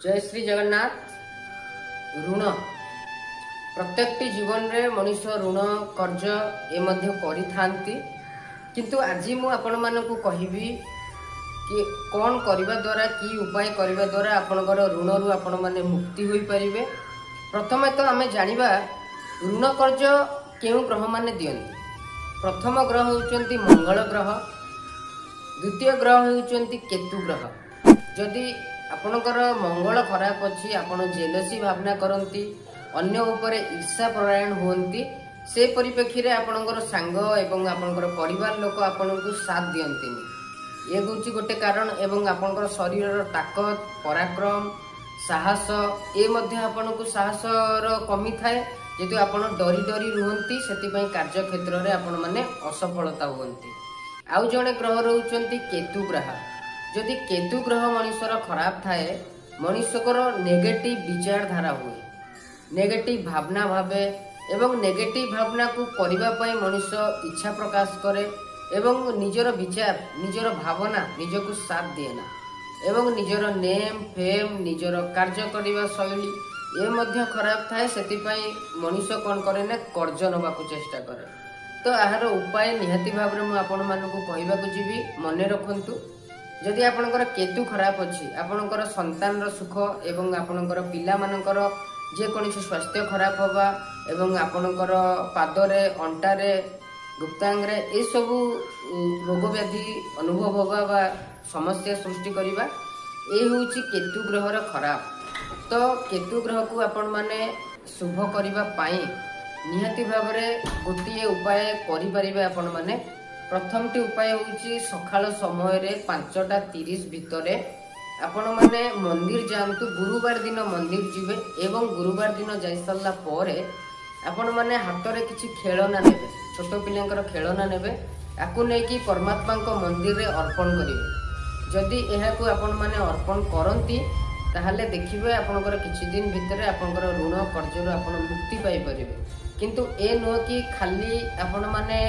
जय श्री जगन्नाथ। ऋण प्रत्येक जीवन रे मनुष्य ऋण कर्ज ए किंतु आज मु आपण मानकु कहबी कि कौन करबा द्वारा की उपाय करबा द्वारा आपनकर ऋण रु आपण माने मुक्ति होई परिबे। प्रथमे तो आमे जानिबा ऋण कर्ज केउ ग्रह माने दियंती। प्रथम ग्रह होउचंती मंगल ग्रह, द्वितीय ग्रह होउचंती केतु ग्रह। जदि आपणकर मंगल खराब अच्छी आपण जेलसी भावना करती, अन्य ऊपर ईर्षा परायण होती, से परिप्रेक्षी रे आपणकर सांग एवं आपणकर परिवार लोक आपनको साथ दियंतिनी। ये होउची गोटे कारण। एवं आपणकर शरीर ताकत पराक्रम साहस ए मध्ये आपनको साहस रो कमी थाए, जेतु आपण डरी डरी रुहंती, सेति पई कार्य क्षेत्र रे आपण माने असफलता होंती। आउ जणे ग्रह रहउचंती केतु ग्रह। जदि केतु ग्रह मनुष्यर खराब थाए, मनुष्यकर नेगेटिव विचारधारा हुए, नेगेटिव भावना भावे एवं नेगेटिव भावना को करिबा पई मनुष्य इच्छा प्रकाश करे एवं निजर विचार निजर भावना निजको साथ दिएना एवं निजर नेम फेम निजर कार्य करिबा शैली ए मध्य खराब थाए। सेति पई मनुष्य कोन करे ना कर्ज नबा को चेष्टा करे। तो आहार उपाय निहाती भाव रे मु आपण मानकु कहबा को जीवी। मने रखंतु, जदि आपणकर केतु खराब अच्छी, आपणकर संतान सुख एवं आपणकर पिला मानकर जे कोनोसी स्वास्थ्य खराब होगा एवं आपणकर पादरे अंटारे गुप्तांगरे ए सबु रोग व्याधि अनुभव होगा बा समस्या सृष्टि करिबा, ए होउची केतु ग्रहर खराब। तो केतु ग्रह को आपण माने शुभ करिबा पाई निहाती भाव रे गोटिए उपाय करि परिबे आपण माने। प्रथमटी उपाय होउची सकाळ समय रे 5:30 भितरे आपण माने मंदिर जांतु। गुरुवार दिन मंदिर जिवे एवं गुरुवार दिन जाई सल्ला परे आपण माने हाथ रे किछि खेलना नेबे, छोट पिलांकर खेलना नेबे, आकु नै कि परमात्मा को मंदिर रे अर्पण करिवे। जदि एहा को आपण माने अर्पण करंती ताहले देखिबे आपनकर किछि दिन भितरे आपनकर ऋण कर्ज रो आपण मुक्ति पाई परिबे। किंतु ए नो कि खाली आपण माने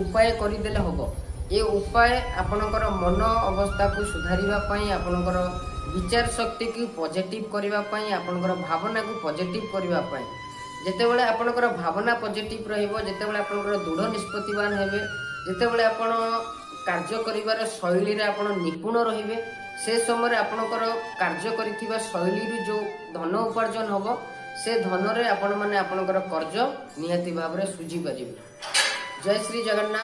उपाय करिदेले होबो। ए उपाय आपनकर मन अवस्था को सुधारिबा पई, आपनकर विचार शक्ति को पॉजिटिव करिबा पई, आपनकर भावना को पॉजिटिव करिबा पई। जेतेबेले आपनकर भावना पॉजिटिव रहिबो, जेतेबेले आपनकर दृढ़ निष्पत्तिवान हेबे, जेतेबेले आपण कार्य करिबार शैली रे आपण निपुण रहिबे, से समय आपनकर कार्य करिथिबा शैली रे जो धन उपार्जन होबो, से धन रे आपण माने आपनकर कर्ज निहाती भाव रे सुझी परिबे। जय श्री जगन्नाथ।